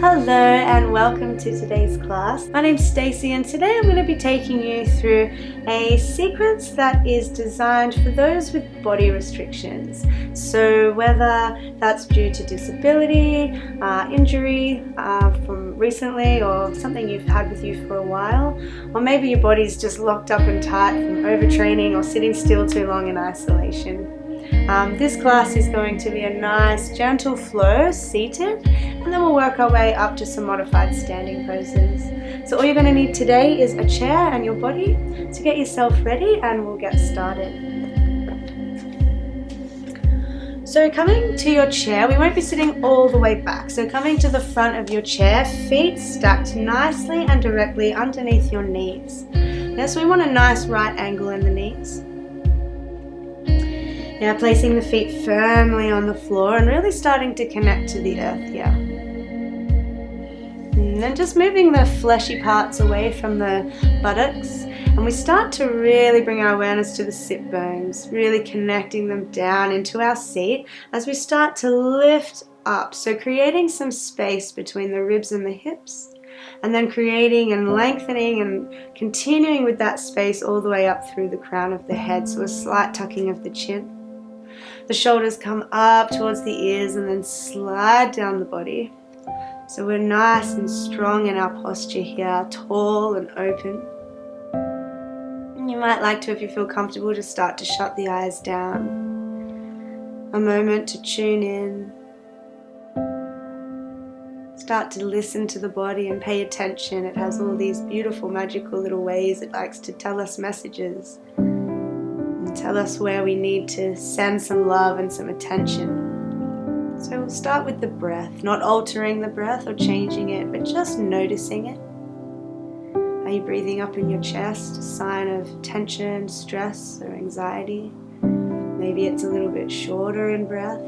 Hello and welcome to today's class. My name's Stacey and today I'm going to be taking you through a sequence that is designed for those with body restrictions. So whether that's due to disability, injury from recently or something you've had with you for a while, or maybe your body's just locked up and tight from overtraining or sitting still too long in isolation. This class is going to be a nice gentle flow seated, and then we'll work our way up to some modified standing poses. So all you're going to need today is a chair and your body to get yourself ready, and we'll get started. So coming to your chair, we won't be sitting all the way back. So coming to the front of your chair, feet stacked nicely and directly underneath your knees. So we want a nice right angle in the knees. Now placing the feet firmly on the floor and really starting to connect to the earth here. And then just moving the fleshy parts away from the buttocks, and we start to really bring our awareness to the sit bones, really connecting them down into our seat as we start to lift up. So creating some space between the ribs and the hips, and then creating and lengthening and continuing with that space all the way up through the crown of the head, so a slight tucking of the chin. The shoulders come up towards the ears and then slide down the body. So we're nice and strong in our posture here, tall and open. And you might like to, if you feel comfortable, just start to shut the eyes down. A moment to tune in. Start to listen to the body and pay attention. It has all these beautiful, magical little ways it likes to tell us messages. Tell us where we need to send some love and some attention. So we'll start with the breath, not altering the breath or changing it, but just noticing it. Are you breathing up in your chest, a sign of tension, stress, or anxiety? Maybe it's a little bit shorter in breath.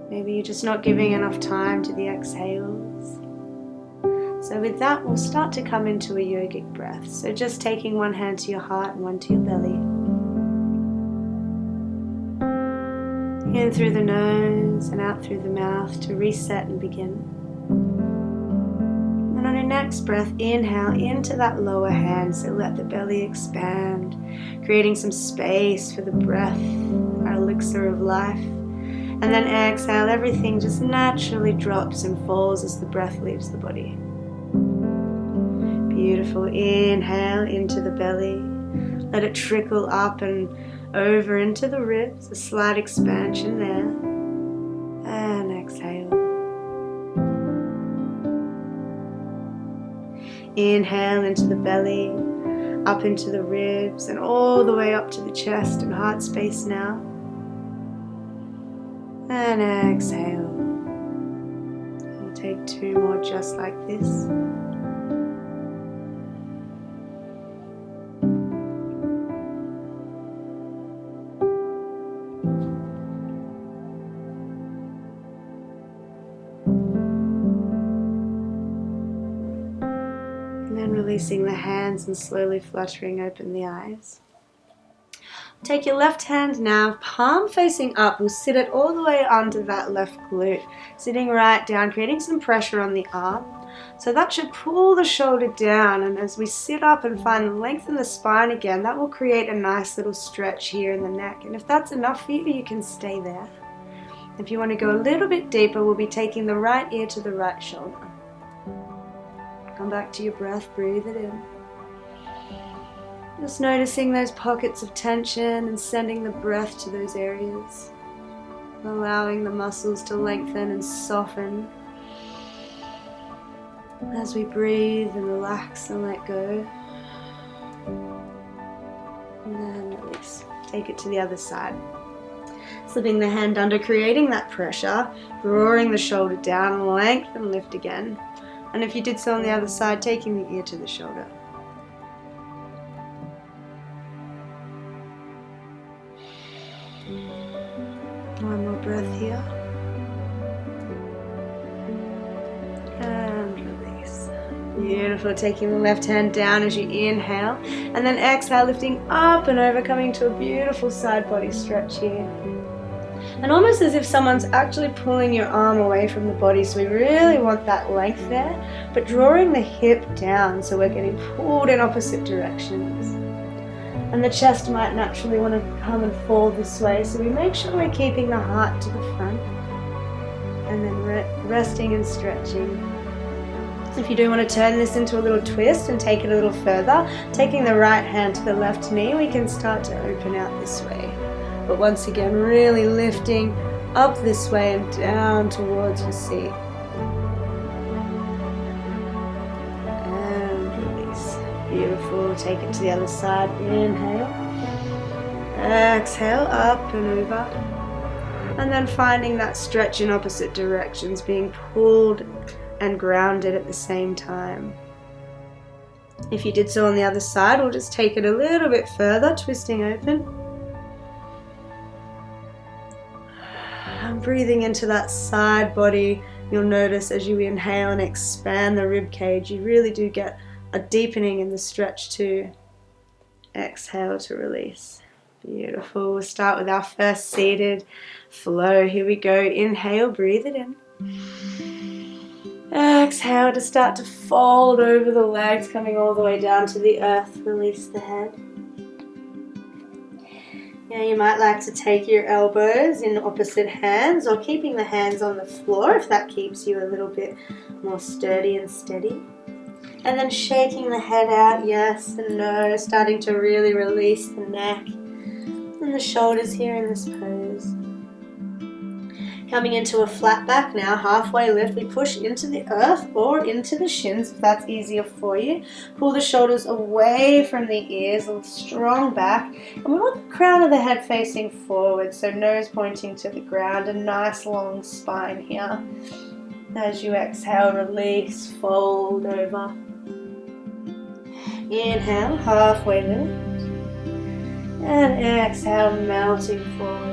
Maybe you're just not giving enough time to the exhales. So with that, we'll start to come into a yogic breath. So just taking one hand to your heart and one to your belly. In through the nose and out through the mouth to reset and begin. And on your next breath, inhale into that lower hand. So let the belly expand, creating some space for the breath, our elixir of life. And then exhale, everything just naturally drops and falls as the breath leaves the body. Beautiful. Inhale into the belly. Let it trickle up and over into the ribs. A slight expansion there. And exhale. Inhale into the belly, up into the ribs, and all the way up to the chest and heart space now. And exhale. We'll take two more just like this. Releasing the hands and slowly fluttering open the eyes. Take your left hand now, palm facing up. We'll sit it all the way under that left glute, sitting right down, creating some pressure on the arm. So that should pull the shoulder down, and as we sit up and find the length in the spine again, that will create a nice little stretch here in the neck. And if that's enough for you, you can stay there. If you want to go a little bit deeper, we'll be taking the right ear to the right shoulder. Come back to your breath, breathe it in. Just noticing those pockets of tension and sending the breath to those areas. Allowing the muscles to lengthen and soften as we breathe and relax and let go. And then release. Take it to the other side. Slipping the hand under, creating that pressure, drawing the shoulder down, lengthen and lift again. And if you did so on the other side, taking the ear to the shoulder. One more breath here. And release. Beautiful. Taking the left hand down as you inhale. And then exhale, lifting up and over, coming to a beautiful side body stretch here. And almost as if someone's actually pulling your arm away from the body, so we really want that length there, but drawing the hip down so we're getting pulled in opposite directions. And the chest might naturally want to come and fall this way, so we make sure we're keeping the heart to the front and then resting and stretching. If you do want to turn this into a little twist and take it a little further, taking the right hand to the left knee, we can start to open out this way. But once again, really lifting up this way and down towards your seat. And release. Beautiful. Take it to the other side. Inhale. Exhale, up and over. And then finding that stretch in opposite directions, being pulled and grounded at the same time. If you did so on the other side, we'll just take it a little bit further, twisting open. And breathing into that side body, you'll notice as you inhale and expand the rib cage, you really do get a deepening in the stretch too. Exhale to release. Beautiful. We'll start with our first seated flow. Here we go. Inhale, breathe it in. Exhale to start to fold over the legs, coming all the way down to the earth. Release the head. Now you might like to take your elbows in opposite hands, or keeping the hands on the floor if that keeps you a little bit more sturdy and steady. And then shaking the head out, yes and no, starting to really release the neck and the shoulders here in this pose. Coming into a flat back now, halfway lift, we push into the earth or into the shins if that's easier for you. Pull the shoulders away from the ears, a strong back, and we want the crown of the head facing forward, so nose pointing to the ground, a nice long spine here. As you exhale, release, fold over. Inhale, halfway lift, and exhale, melting forward.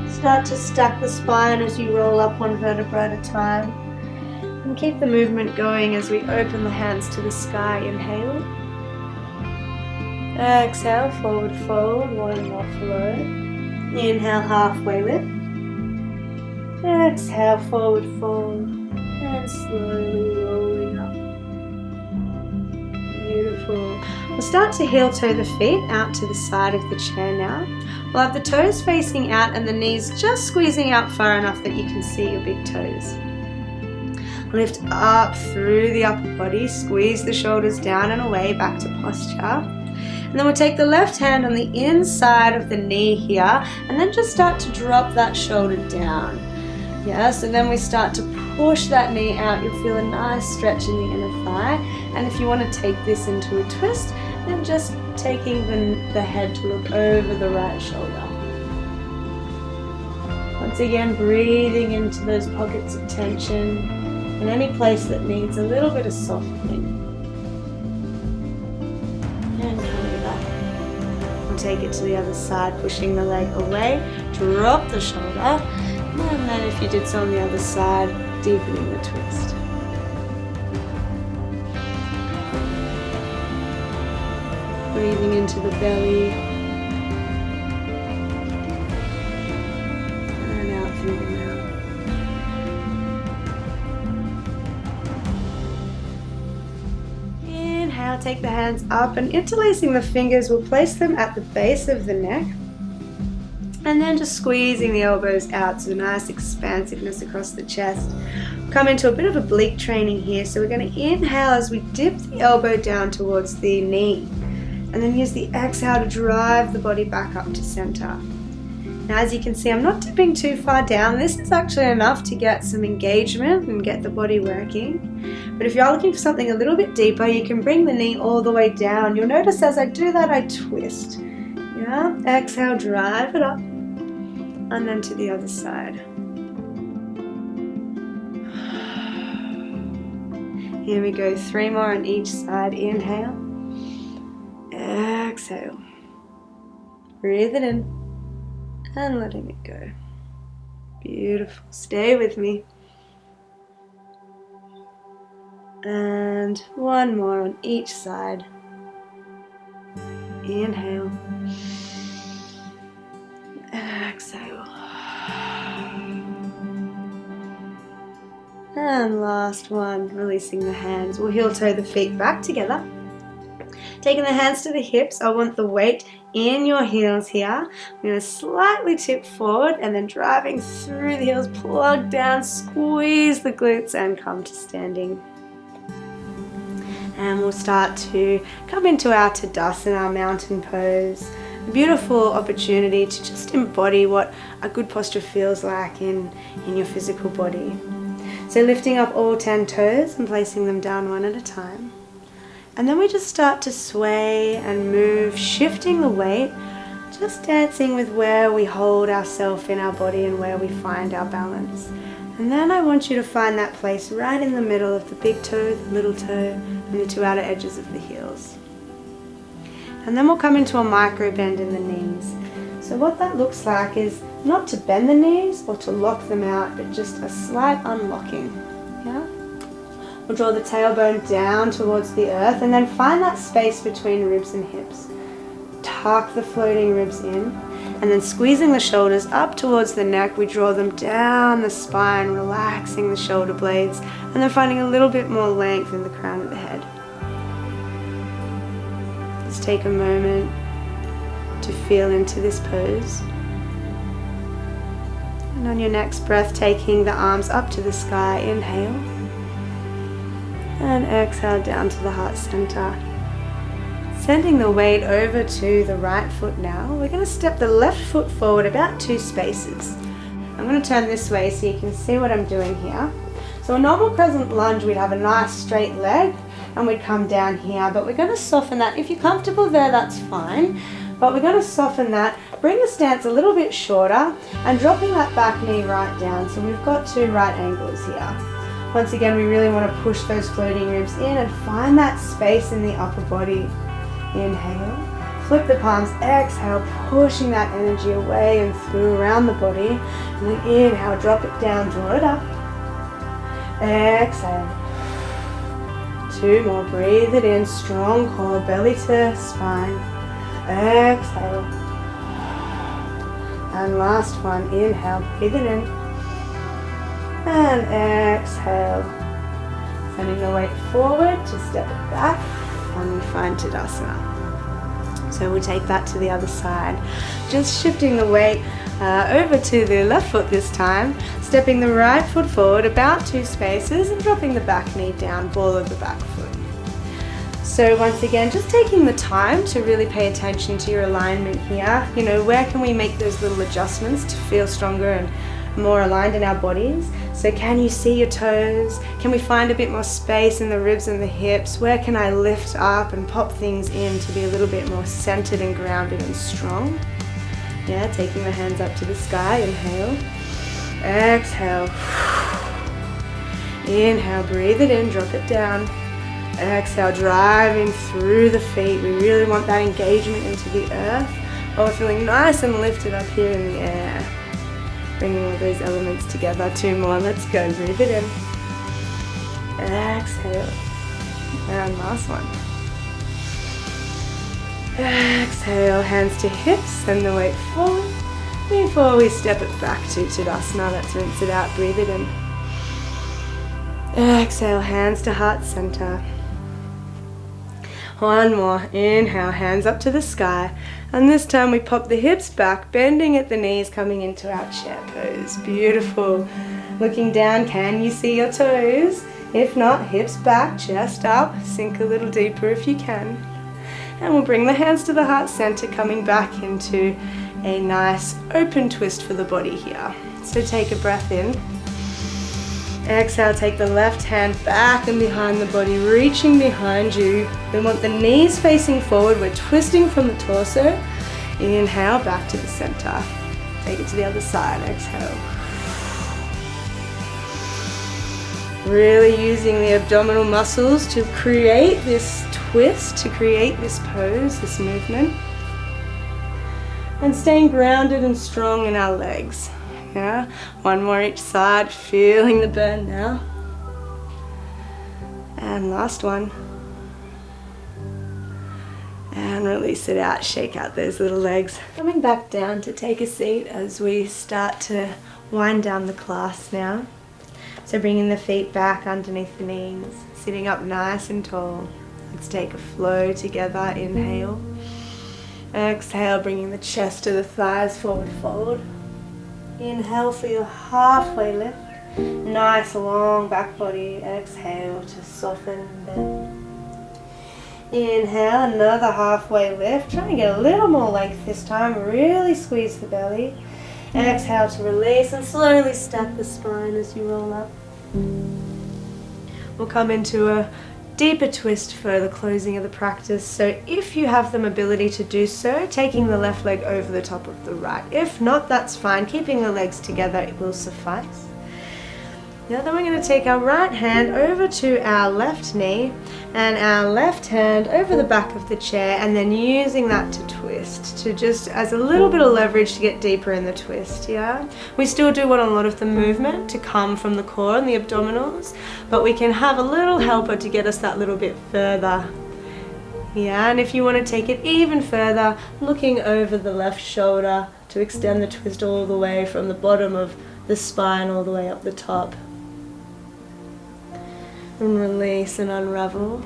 Start to stack the spine as you roll up one vertebra at a time. And keep the movement going as we open the hands to the sky. Inhale. Exhale, forward fold, one more flow. Inhale, halfway lift. Exhale, forward fold. And slowly rolling up. Beautiful. We'll start to heel toe the feet out to the side of the chair now. We'll have the toes facing out and the knees just squeezing out far enough that you can see your big toes. Lift up through the upper body, squeeze the shoulders down and away back to posture. And then we'll take the left hand on the inside of the knee here and then just start to drop that shoulder down. Yes, and then we start to push that knee out. You'll feel a nice stretch in the inner thigh. And if you want to take this into a twist, then just taking the head to look over the right shoulder. Once again, breathing into those pockets of tension and any place that needs a little bit of softening. And coming back. We'll take it to the other side, pushing the leg away, drop the shoulder, and then if you did so on the other side, deepening the twist. Breathing into the belly and out through the mouth. Inhale, take the hands up and interlacing the fingers, we'll place them at the base of the neck and then just squeezing the elbows out, so nice expansiveness across the chest. Come into a bit of oblique training here, so we're going to inhale as we dip the elbow down towards the knee. And then use the exhale to drive the body back up to center. Now as you can see, I'm not dipping too far down. This is actually enough to get some engagement and get the body working. But if you're looking for something a little bit deeper, you can bring the knee all the way down. You'll notice as I do that, I twist. Yeah, exhale, drive it up. And then to the other side. Here we go, 3 more on each side. Inhale. Exhale. Breathe it in and letting it go. Beautiful. Stay with me. And 1 more on each side. Inhale. exhale. And last one, releasing the hands. We'll heel toe the feet back together. Taking the hands to the hips, I want the weight in your heels here. I'm going to slightly tip forward and then driving through the heels, plug down, squeeze the glutes and come to standing. And we'll start to come into our Tadasana, our mountain pose. A beautiful opportunity to just embody what a good posture feels like in your physical body. So lifting up all 10 toes and placing them down one at a time. And then we just start to sway and move, shifting the weight, just dancing with where we hold ourselves in our body and where we find our balance. And then I want you to find that place right in the middle of the big toe, the little toe, and the two outer edges of the heels. And then we'll come into a micro bend in the knees. So what that looks like is not to bend the knees or to lock them out, but just a slight unlocking. Yeah? We'll draw the tailbone down towards the earth and then find that space between ribs and hips. Tuck the floating ribs in and then squeezing the shoulders up towards the neck, we draw them down the spine, relaxing the shoulder blades and then finding a little bit more length in the crown of the head. Let's take a moment to feel into this pose. And on your next breath, taking the arms up to the sky, inhale. And exhale down to the heart center. Sending the weight over to the right foot now. We're going to step the left foot forward about 2 spaces. I'm going to turn this way so you can see what I'm doing here. So a normal crescent lunge, we'd have a nice straight leg and we'd come down here, but we're going to soften that. If you're comfortable there, that's fine, but we're going to soften that, bring the stance a little bit shorter and dropping that back knee right down. So we've got 2 right angles here. Once again, we really want to push those floating ribs in and find that space in the upper body. Inhale, flip the palms, exhale, pushing that energy away and through around the body. And then inhale, drop it down, draw it up. Exhale. 2 more, breathe it in, strong core, belly to spine. Exhale. And last one, inhale, breathe it in. And exhale. Sending the weight forward to step it back and we find Tadasana. So we'll take that to the other side. Just shifting the weight over to the left foot this time. Stepping the right foot forward about 2 spaces and dropping the back knee down, ball of the back foot. So once again, just taking the time to really pay attention to your alignment here. You know, where can we make those little adjustments to feel stronger and more aligned in our bodies? So can you see your toes? Can we find a bit more space in the ribs and the hips? Where can I lift up and pop things in to be a little bit more centered and grounded and strong? Yeah, taking the hands up to the sky, inhale. Exhale. Inhale, breathe it in, drop it down. Exhale, driving through the feet. We really want that engagement into the earth. Oh, we're feeling nice and lifted up here in the air. Bringing all those elements together. 2 more, let's go. Breathe it in. Exhale. And last one. Exhale, hands to hips, send the weight forward. Before we step it back to Tadasana, let's rinse it out, breathe it in. Exhale, hands to heart center. 1 more, inhale, hands up to the sky. And this time we pop the hips back, bending at the knees, coming into our chair pose. Beautiful. Looking down, can you see your toes? If not, hips back, chest up, sink a little deeper if you can. And we'll bring the hands to the heart center, coming back into a nice open twist for the body here. So take a breath in. Exhale, take the left hand back and behind the body, reaching behind you. We want the knees facing forward. We're twisting from the torso. Inhale, back to the center. Take it to the other side. Exhale. Really using the abdominal muscles to create this twist, to create this pose, this movement. And staying grounded and strong in our legs. Yeah, 1 more each side, feeling the burn now. And last one. And release it out, shake out those little legs. Coming back down to take a seat as we start to wind down the class now. So bringing the feet back underneath the knees, sitting up nice and tall. Let's take a flow together, inhale. Exhale, bringing the chest to the thighs, forward fold. Inhale for your halfway lift. Nice long back body. Exhale to soften and bend. Inhale, another halfway lift. Try and get a little more length this time. Really squeeze the belly. Exhale to release and slowly stack the spine as you roll up. We'll come into a deeper twist for the closing of the practice. So if you have the mobility to do so, taking the left leg over the top of the right. If not, that's fine. Keeping the legs together, it will suffice. Now then we're going to take our right hand over to our left knee and our left hand over the back of the chair, and then using that to twist, to just as a little bit of leverage to get deeper in the twist, yeah? We still do want a lot of the movement to come from the core and the abdominals, but we can have a little helper to get us that little bit further. Yeah, and if you want to take it even further, looking over the left shoulder to extend the twist all the way from the bottom of the spine all the way up the top. And release and unravel,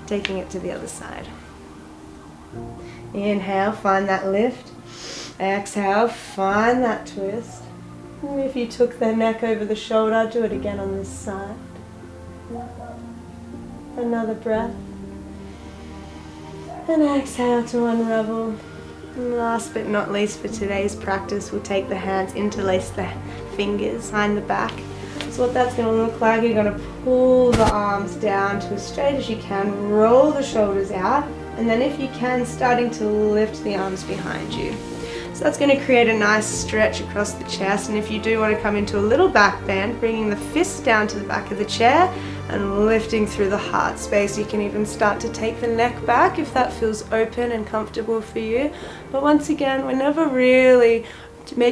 taking it to the other side. Inhale, find that lift. Exhale, find that twist. And if you took the neck over the shoulder, do it again on this side. Another breath. And exhale to unravel. And last but not least for today's practice, we'll take the hands, interlace the fingers behind the back. So what that's going to look like, you're going to pull the arms down to as straight as you can, roll the shoulders out, and then if you can, starting to lift the arms behind you. So that's going to create a nice stretch across the chest, and if you do want to come into a little back bend, bringing the fists down to the back of the chair and lifting through the heart space. You can even start to take the neck back if that feels open and comfortable for you. But once again, we're never really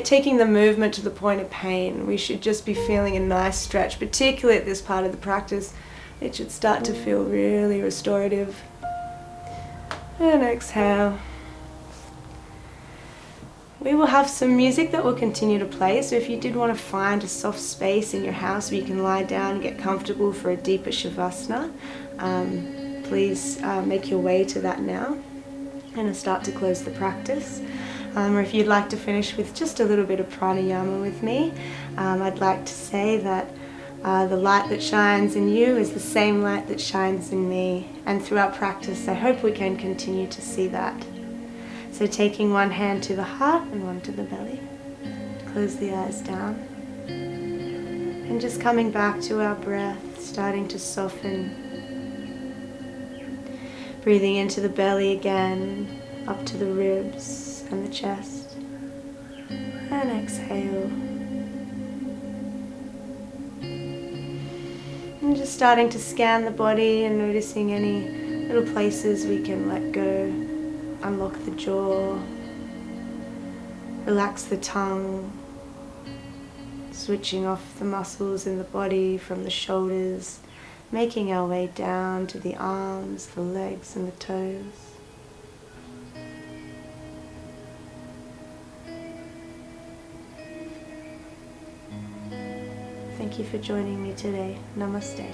taking the movement to the point of pain. We should just be feeling a nice stretch, particularly at this part of the practice. It should start to feel really restorative. And exhale. We will have some music that will continue to play, so if you did want to find a soft space in your house where you can lie down and get comfortable for a deeper Shavasana, please make your way to that now and start to close the practice. Or if you'd like to finish with just a little bit of pranayama with me, I'd like to say that the light that shines in you is the same light that shines in me, and through our practice I hope we can continue to see that. So taking one hand to the heart and one to the belly, close the eyes down, and just coming back to our breath, starting to soften, breathing into the belly again, up to the ribs and the chest, and exhale. And just starting to scan the body and noticing any little places we can let go. Unlock the jaw, relax the tongue, switching off the muscles in the body from the shoulders, making our way down to the arms, the legs and the toes. Thank you for joining me today. Namaste.